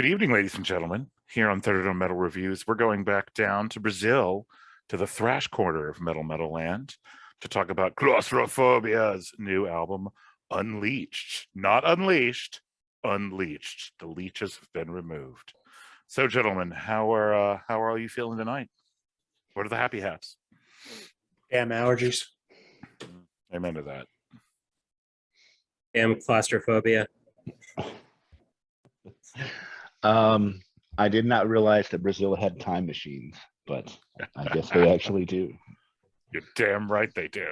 Good evening, ladies and gentlemen. Here on Third Metal Reviews, we're going back down to Brazil, to the thrash corner of Metal Land, to talk about Claustrophobia's new album, Unleeched. Not Unleashed, Unleeched. The leeches have been removed. So, gentlemen, how are all you feeling tonight? What are the happy hats? Damn allergies. Amen to that. Damn claustrophobia. I did not realize that Brazil had time machines, but I guess they actually do. You're damn right they do.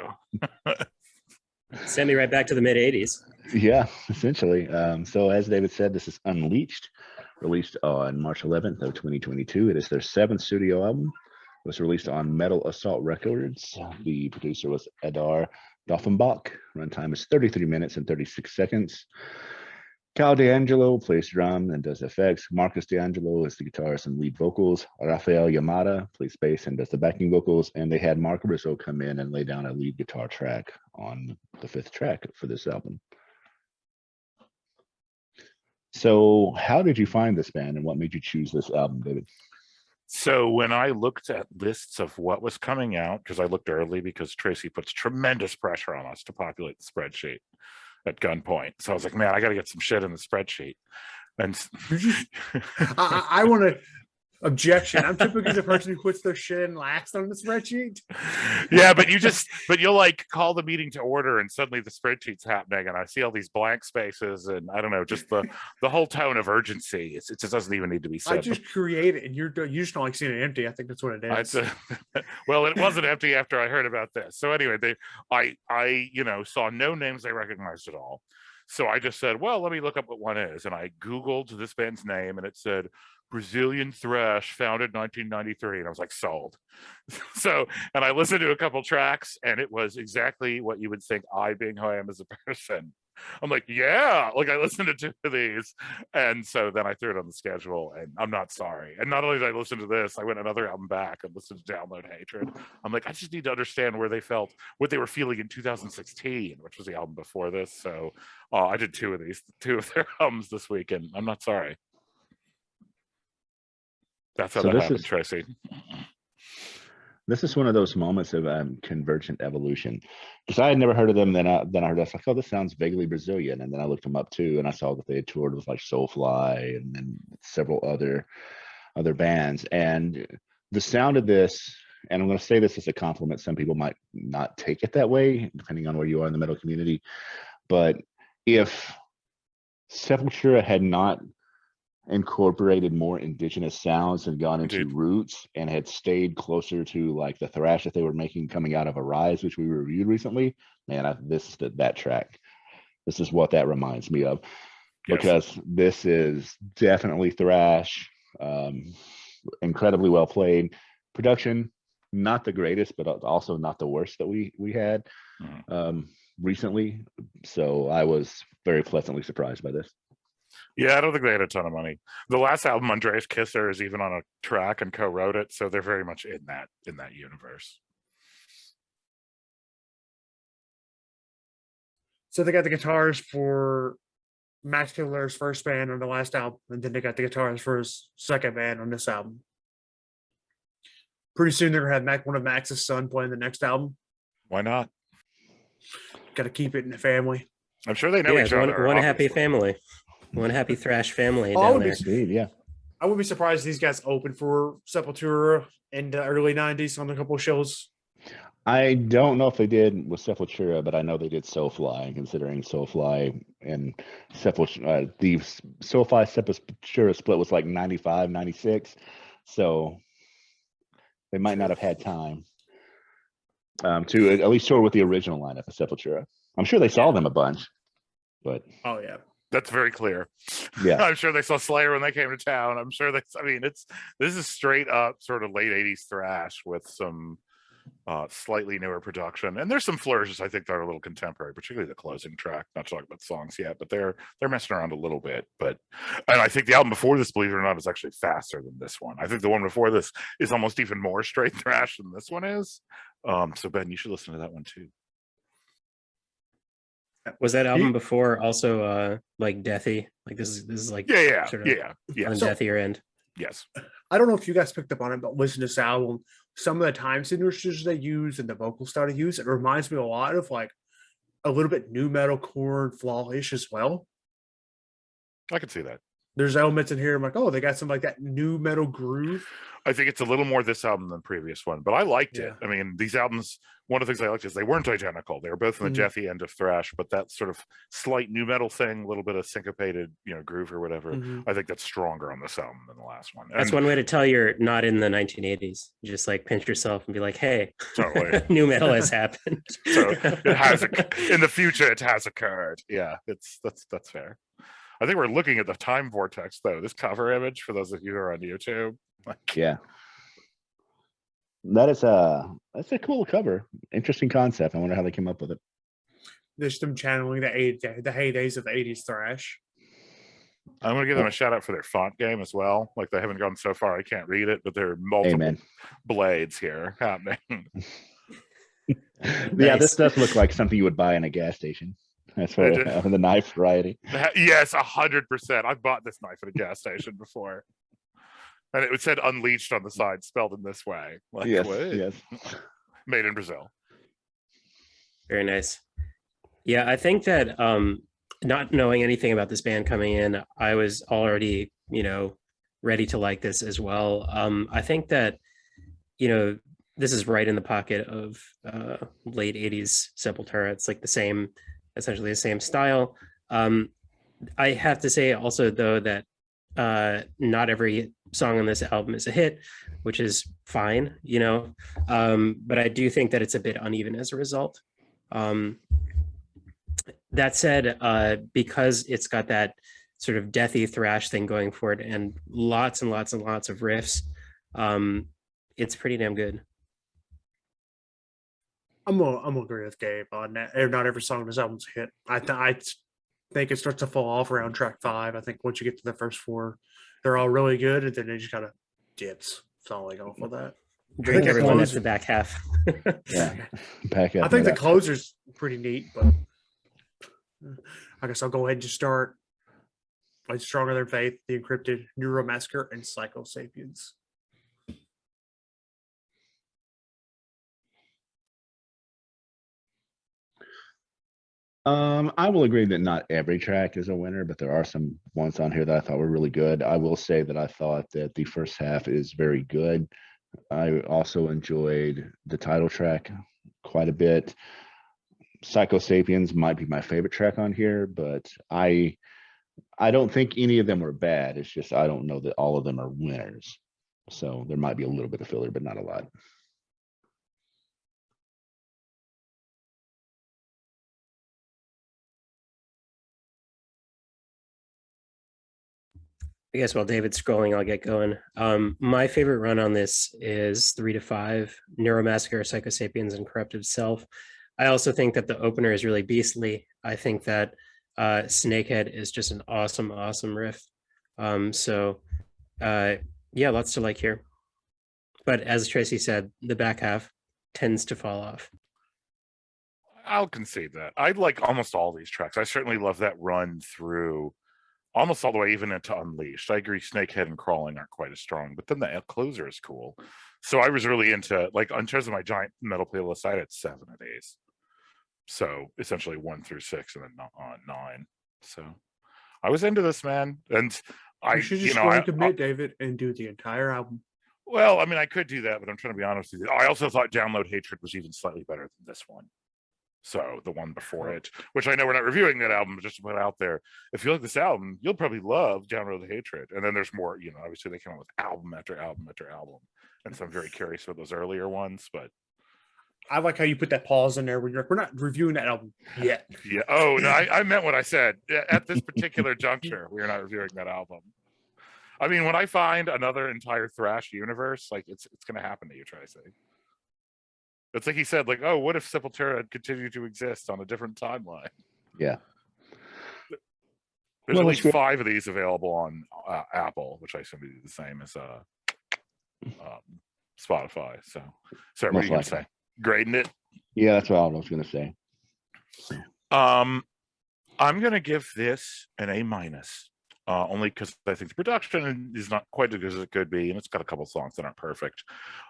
Send me right back to the mid-'80s. Yeah, essentially. So as David said, this is Unleeched, released on March 11th of 2022. It is their 7th studio album. It was released on Metal Assault Records. The producer was Edar Doffenbach. Runtime is 33 minutes and 36 seconds. Cal D'Angelo plays drum and does effects. Marcus D'Angelo is the guitarist and lead vocals. Rafael Yamada plays bass and does the backing vocals. And they had Mark Rizzo come in and lay down a lead guitar track on the 5th track for this album. So how did you find this band and what made you choose this album, David? So when I looked at lists of what was coming out, because I looked early because Tracy puts tremendous pressure on us to populate the spreadsheet at gunpoint. So I was like, man, I got to get some shit in the spreadsheet. And I want to objection. I'm typically the person who puts their shit in last on the spreadsheet. Yeah, but you'll like call the meeting to order and suddenly the spreadsheet's happening and I see all these blank spaces and I don't know, just the whole tone of urgency. It just doesn't even need to be said. I just create it and you just don't like seeing it empty. I think that's what it is. Well, it wasn't empty after I heard about this. So anyway, I saw no names I recognized at all. So I just said, well, let me look up what one is. And I Googled this band's name and it said Brazilian thrash, founded 1993. And I was like, sold. So, and I listened to a couple tracks and it was exactly what you would think I, being who I am as a person. I'm like, yeah, like I listened to 2 of these. And so then I threw it on the schedule and I'm not sorry. And not only did I listen to this, I went another album back and listened to Download Hatred. I'm like, I just need to understand where they felt, what they were feeling in 2016, which was the album before this. So I did 2 of their albums this week and I'm not sorry. That's how that happened, Tracy. This is one of those moments of convergent evolution, because I had never heard of them. Then I heard, I was like, oh, this sounds vaguely Brazilian, and then I looked them up too, and I saw that they had toured with like Soulfly and then several other bands. And the sound of this, and I'm going to say this as a compliment. Some people might not take it that way, depending on where you are in the metal community. But if Sepultura had not incorporated more indigenous sounds and gone into roots and had stayed closer to like the thrash that they were making coming out of Arise, which we reviewed recently, man, that track, this is what that reminds me of. Yes. Because this is definitely thrash, incredibly well played. Production, not the greatest, but also not the worst that we had recently. So I was very pleasantly surprised by this. Yeah, I don't think they had a ton of money. The last album, Andreas Kisser, is even on a track and co-wrote it, so they're very much in that universe. So they got the guitars for Max Killer's first band on the last album, and then they got the guitars for his second band on this album. Pretty soon they're gonna have one of Max's son playing the next album. Why not? Got to keep it in the family. I'm sure they know each other. One happy family. One happy thrash family down there. Yeah. I wouldn't be surprised if these guys open for Sepultura in the early 90s on a couple of shows. I don't know if they did with Sepultura, but I know they did Soulfly, and considering Soulfly and Sepultura, the Soulfly Sepultura split was like 95, 96. So they might not have had time to at least tour with the original lineup of Sepultura. I'm sure they saw them a bunch, but. Oh, yeah. That's very clear. Yeah, I'm sure they saw Slayer when they came to town. I'm sure this is straight up sort of late 80s thrash with some slightly newer production. And there's some flourishes, I think, that are a little contemporary, particularly the closing track. Not talking about songs yet, but they're messing around a little bit. And I think the album before this, believe it or not, is actually faster than this one. I think the one before this is almost even more straight thrash than this one is. So Ben, you should listen to that one too. Was that album before also like deathy? Like this is like Yeah, sort of yeah. on So- deathier end. Yes. I don't know if you guys picked up on it, but listen to this album. Some of the time signatures they use and the vocal style they use, it reminds me a lot of like a little bit new metalcore and flawish as well. I can see that. There's elements in here. I'm like, oh, they got some like that new metal groove. I think it's a little more this album than previous one, but I liked it. Yeah. I mean, these albums, one of the things I liked is they weren't identical. They were both in the Jeffy end of thrash, but that sort of slight new metal thing, a little bit of syncopated, groove or whatever. I think that's stronger on this album than the last one. That's And one way to tell you're not in the 1980s. You just like pinch yourself and be like, "Hey, Totally. new metal has happened." So it has in the future. It has occurred. Yeah, that's fair. I think we're looking at the time vortex though. This cover image for those of you who are on YouTube. Yeah. That's a cool cover. Interesting concept. I wonder how they came up with it. There's them channeling the heydays of the 80s thrash. I'm gonna give them a shout out for their font game as well. Like they haven't gone so far I can't read it, but there are multiple Amen. blades here happening. Yeah, this does look like something you would buy in a gas station. That's what the knife variety. Yes, 100%. I've bought this knife at a gas station before. And it said Unleeched on the side, spelled in this way. Like, Yes, what? yes. Made in Brazil. Very nice. Yeah, I think that not knowing anything about this band coming in, I was already, ready to like this as well. I think that, this is right in the pocket of late 80s Sepultura. It's like essentially the same style. I have to say also, though, that not every song on this album is a hit, which is fine, but I do think that it's a bit uneven as a result. That said, because it's got that sort of deathy thrash thing going for it and lots and lots and lots of riffs, it's pretty damn good. I'm gonna agree with Gabe on that. Not every song on this album's a hit. I think it starts to fall off around track 5. I think once you get to the first 4, they're all really good, and then it just kind of dips, falling off of that. Drink the everyone. That's closer- the back half. Yeah. Back up. I think the closer's pretty neat, but I guess I'll go ahead and just start. Like Stronger Than Faith, The Encrypted, Neuromassacre, and Psycho Sapiens. I will agree that not every track is a winner, but there are some ones on here that I thought were really good. I will say that I thought that the first half is very good. I also enjoyed the title track quite a bit. Psycho Sapiens might be my favorite track on here, but I don't think any of them were bad. It's just I don't know that all of them are winners. So there might be a little bit of filler, but not a lot. I guess while David's scrolling, I'll get going. My favorite run on this is 3 to 5, Neuromassacre, Psycho Sapiens, and Corrupted Self. I also think that the opener is really beastly. I think that Snakehead is just an awesome, awesome riff. Yeah, lots to like here. But as Tracy said, the back half tends to fall off. I'll concede that. I like almost all these tracks. I certainly love that run through almost all the way even into Unleashed. I agree Snakehead and Crawling aren't quite as strong, but then the closer is cool. So I was really into, like, in terms of my giant metal playlist, I had 7 of these. So essentially 1 through 6 and then 9. So I was into this, man. And You should just commit, David, and do the entire album. Well, I mean, I could do that, but I'm trying to be honest with you. I also thought Download Hatred was even slightly better than this one. So the one before it, which I know we're not reviewing that album, but just to put out there, if you like this album, you'll probably love Download Hatred. And then there's more, obviously they come out with album after album after album. And so I'm very curious about those earlier ones, but I like how you put that pause in there when you're like, we're not reviewing that album yet. yeah. Oh, no, I meant what I said. At this particular juncture, we are not reviewing that album. I mean, when I find another entire thrash universe, like it's going to happen to you, Tracy. It's like he said, like, oh, what if Sepultura had continued to exist on a different timeline? Yeah. There's at least 5 of these available on Apple, which I assume would be the same as Spotify. So what are you going to say? Grading it? Yeah, that's what I was going to say. I'm going to give this an A minus, only because I think the production is not quite as good as it could be, and it's got a couple songs that aren't perfect.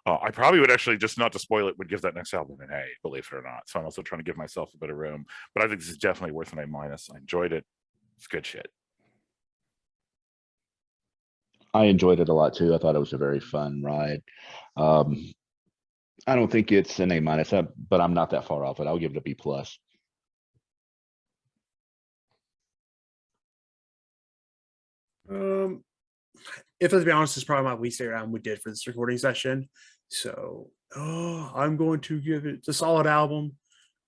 I probably would actually, just not to spoil it, would give that next album an A, believe it or not. So I'm also trying to give myself a bit of room, but I think this is definitely worth an A minus. I enjoyed it. It's good shit. I enjoyed it a lot too. I thought it was a very fun ride. I don't think it's an A minus, but I'm not that far off it. I'll give it a B plus. If let's be honest, it's probably my least favorite album we did for this recording session. So I'm going to give it, it's a solid album.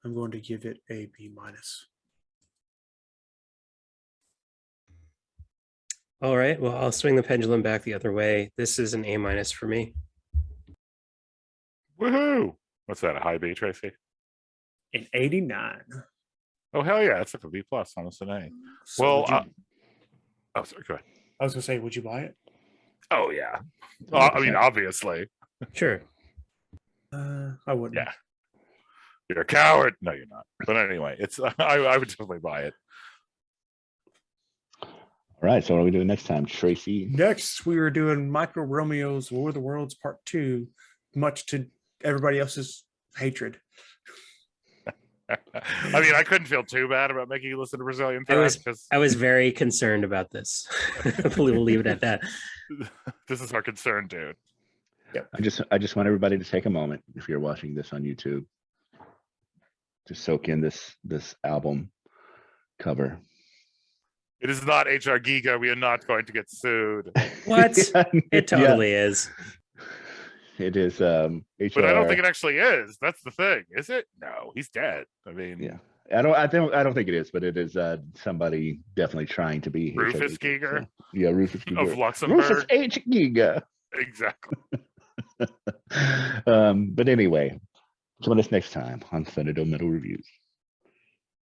I'm going to give it a B minus. All right. Well, I'll swing the pendulum back the other way. This is an A minus for me. Woohoo! What's that? A high B, Tracy? An 89. Oh hell yeah! It's like a B plus, almost an A. So Well, would you- oh sorry, go ahead. I was gonna say, would you buy it? Oh yeah. Well, I mean, obviously. Sure. I wouldn't. Yeah. You're a coward. No, you're not. But anyway, it's I would definitely buy it. All right, so what are we doing next time, Tracy? Next, we were doing Micro Romeo's War of the Worlds Part 2, much to everybody else's hatred. I mean, I couldn't feel too bad about making you listen to Brazilian thrash because I was very concerned about this. We'll leave it at that. this is our concern, dude. I just want everybody to take a moment, if you're watching this on YouTube, to soak in this album cover. It is not HR Giga. We are not going to get sued. What? Yeah, It totally is. It is HR. But I don't think it actually is. That's the thing. Is it? No, he's dead. I mean, Yeah. I don't think it is, but it is somebody definitely trying to be Rufus HR Giger so, yeah, Rufus Giger. of Luxembourg. Rufus H. Giga. Exactly. But anyway, join us next time on Thunderdome Metal Reviews.